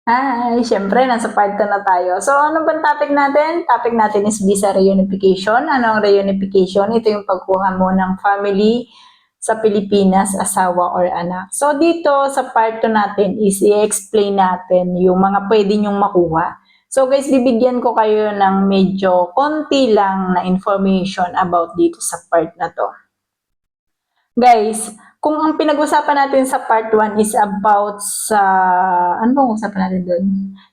Hi! Siyempre, nasa part 2 na tayo. So, ano bang topic natin? Topic natin is visa reunification. Anong reunification? Ito yung pagkuha mo ng family sa Pilipinas, asawa or anak. So, dito sa part 2 natin is i-explain natin yung mga pwede nyong makuha. So, guys, bibigyan ko kayo ng medyo konti lang na information about dito sa part na to. Guys, kung ang pinag-usapan natin sa part 1 is about sa, ano bang usapan natin doon?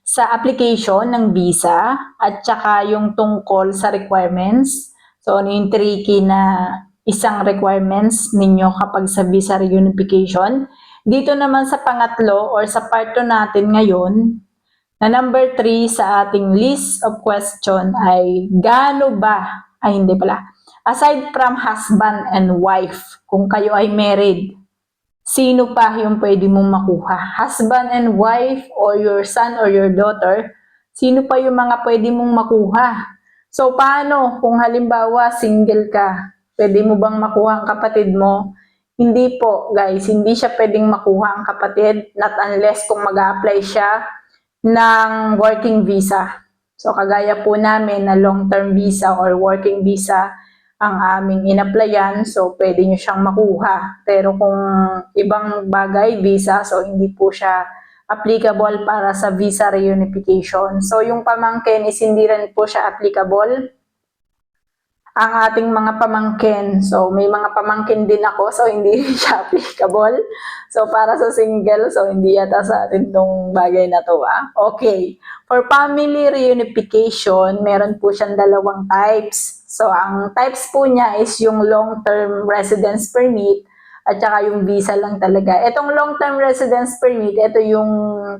Sa application ng visa at saka yung tungkol sa requirements. So, ano yung tricky na isang requirements ninyo kapag sa visa reunification. Dito naman sa pangatlo or sa part 2 natin ngayon, na number 3 sa ating list of question ay gaano ba, ay hindi pala, aside from husband and wife, kung kayo ay married, sino pa yung pwede mong makuha? Husband and wife or your son or your daughter, sino pa yung mga pwede mong makuha? So, paano kung halimbawa single ka? Pwede mo bang makuha ang kapatid mo? Hindi po, guys. Hindi siya pwedeng makuha ang kapatid, not unless kung mag-a-apply siya ng working visa. So, kagaya po namin na long-term visa or working visa ang aming in-applyan, so pwede nyo siyang makuha. Pero kung ibang bagay, visa, so hindi po siya applicable para sa visa reunification. So, yung pamangkin is hindi rin po siya applicable ang ating mga pamangkin. So, may mga pamangkin din ako, so hindi rin siya applicable. So, para sa single, so hindi yata sa atin tong bagay na to, Okay. For family reunification, meron po siyang dalawang types. So, ang types po niya is yung long-term residence permit at saka yung visa lang talaga. Itong long-term residence permit, ito yung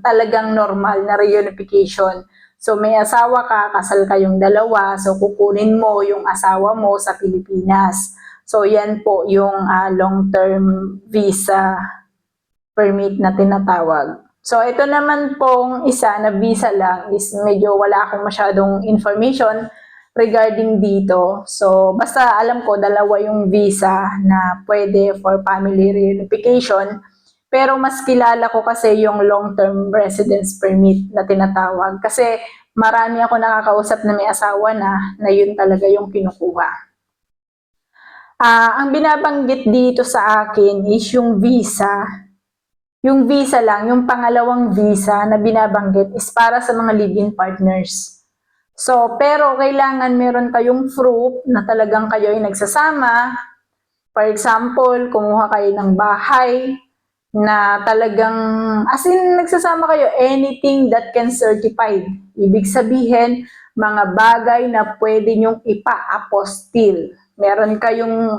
talagang normal na reunification. So, may asawa ka, kasal kayong dalawa, so kukunin mo yung asawa mo sa Pilipinas. So, yan po yung long-term visa permit na tinatawag. So, ito naman pong isa na visa lang is medyo wala akong masyadong information regarding dito. So, basta alam ko dalawa yung visa na pwede for family reunification. Pero mas kilala ko kasi yung long-term residence permit na tinatawag. Kasi marami ako nakakausap na may asawa na yun talaga yung kinukuha. Ang binabanggit dito sa akin is yung visa. Yung visa lang, yung pangalawang visa na binabanggit is para sa mga live-in partners. So, pero kailangan meron kayong proof na talagang kayo ay nagsasama. For example, kumuha kayo ng bahay na talagang, as in, nagsasama kayo, anything that can certified. Ibig sabihin, mga bagay na pwede nyong ipa-apostil. Meron kayong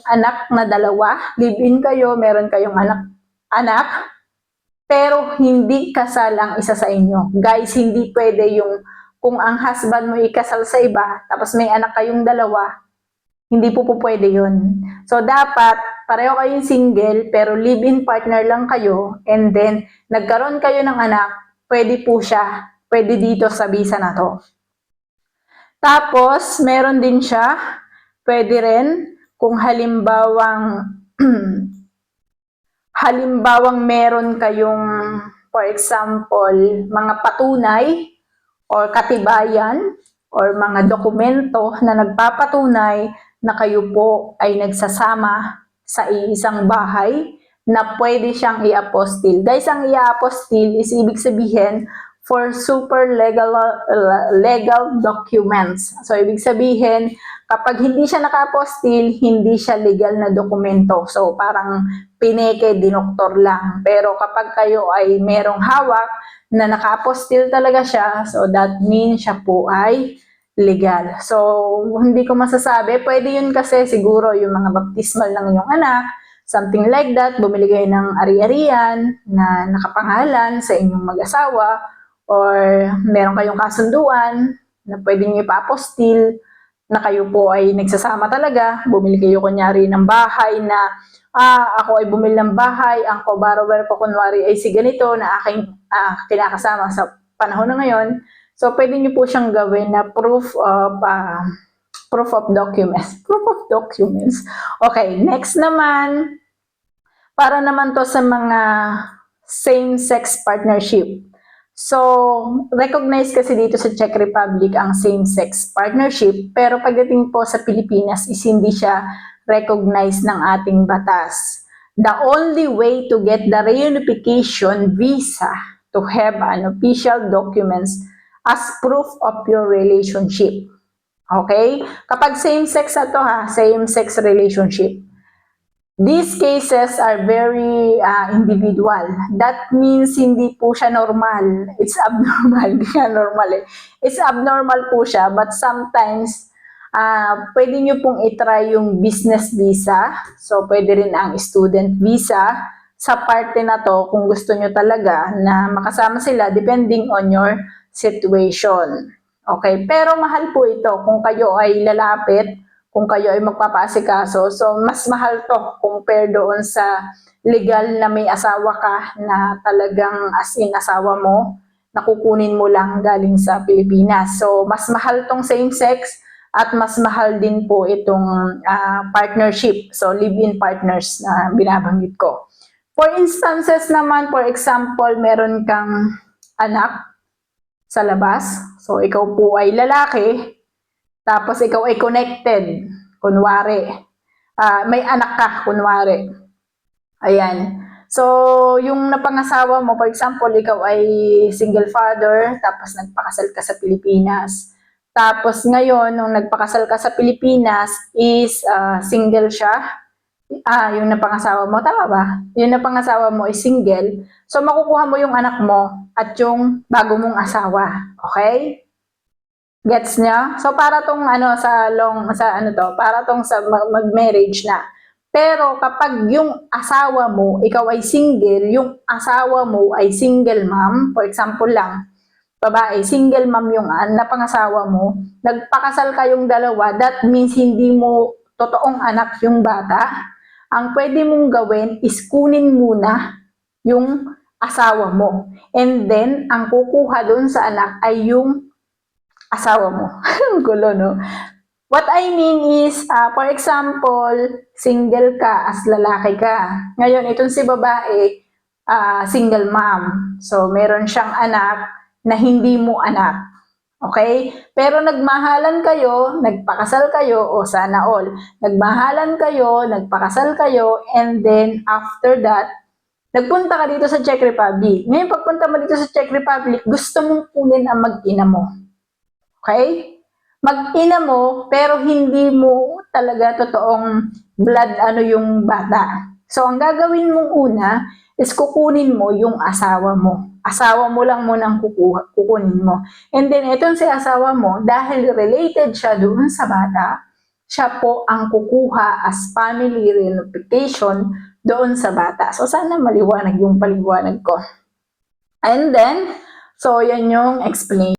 anak na dalawa, live-in kayo, meron kayong anak, pero hindi kasal ang isa sa inyo. Guys, hindi pwede yung kung ang husband mo ikasal sa iba, tapos may anak kayong dalawa, hindi po pwede yun. So, dapat, pareho kayong single, pero live-in partner lang kayo, and then, nagkaroon kayo ng anak, pwede po siya, pwede dito sa visa na to. Tapos, meron din siya, pwede rin, kung halimbawang meron kayong, for example, mga patunay, or katibayan, or mga dokumento na nagpapatunay na kayo po ay nagsasama sa isang bahay na pwede siyang i-apostil. Guys, ang i-apostil is ibig sabihin for super legal documents. So, ibig sabihin, kapag hindi siya naka-apostil, hindi siya legal na dokumento. So, parang pineke, dinoktor lang. Pero kapag kayo ay merong hawak na naka-apostil talaga siya, so that means siya po ay legal. So, hindi ko masasabi. Pwede yun kasi siguro yung mga baptismal ng inyong anak, something like that, bumili kayo ng ari-arian na nakapangalan sa inyong mag-asawa, or meron kayong kasunduan na pwede nyo ipa-apostil na kayo po ay nagsasama talaga. Bumili kayo kunyari ng bahay na ako ay bumili ng bahay, ang co-borrower ko kunwari ay si ganito na aking kinakasama sa panahon na ngayon. So, pwede nyo po siyang gawin na proof of documents. Proof of documents. Okay, next naman, para naman to sa mga same-sex partnership. So, recognize kasi dito sa Czech Republic ang same-sex partnership, pero pagdating po sa Pilipinas is hindi siya recognized ng ating batas. The only way to get the reunification visa to have an official documents as proof of your relationship. Okay? Kapag same-sex na to ha, same-sex relationship, these cases are very individual. That means hindi po siya normal. It's abnormal. Hindi nga normal eh. It's abnormal po siya, but sometimes pwede nyo pong itry yung business visa. So, pwede rin ang student visa. Sa parte na to, kung gusto nyo talaga na makasama sila depending on your situation. Okay? Pero mahal po ito kung kayo ay lalapit, kung kayo ay magpapaasikaso. So, mas mahal to compare doon sa legal na may asawa ka na talagang as in asawa mo, nakukunin mo lang galing sa Pilipinas. So, mas mahal tong same-sex at mas mahal din po itong partnership. So, live-in partners na binabanggit ko. For instances naman, for example, meron kang anak sa labas. So, ikaw po ay lalaki, tapos ikaw ay connected, kunwari. May anak ka, kunwari. Ayan. So, yung napangasawa mo, for example, ikaw ay single father, tapos nagpakasal ka sa Pilipinas. Tapos ngayon, nung nagpakasal ka sa Pilipinas, is single siya. Yung napangasawa mo, tama ba? Yung napangasawa mo is single. So, makukuha mo yung anak mo at yung bago mong asawa. Okay? Gets niya? So para tong para tong sa mag-marriage na. Pero kapag yung asawa mo, ikaw ay single, yung asawa mo ay single mom, for example lang, babae, single mom yung napangasawa mo, nagpakasal kayong dalawa, that means hindi mo totoong anak yung bata. Ang pwede mong gawin is kunin muna yung asawa mo. And then, ang kukuha doon sa anak ay yung asawa mo. Gulo, no? What I mean is, for example, single ka as lalaki ka. Ngayon, itong si babae, single mom. So, meron siyang anak na hindi mo anak. Okay? Pero nagmahalan kayo, nagpakasal kayo, o sana all. Nagmahalan kayo, nagpakasal kayo, and then after that, nagpunta ka dito sa Czech Republic. Ngayon, pagpunta mo dito sa Czech Republic, gusto mong kunin ang mag-ina mo. Okay? Mag-ina mo, pero hindi mo talaga totoong blood yung bata. So, ang gagawin mong una is kukunin mo yung asawa mo. Asawa mo lang munang kukunin mo. And then, itong si asawa mo, dahil related siya doon sa bata, siya po ang kukuha as family reunification doon sa bata. So, sana maliwanag yung paliwanag ko. And then, so, yan yung explanation.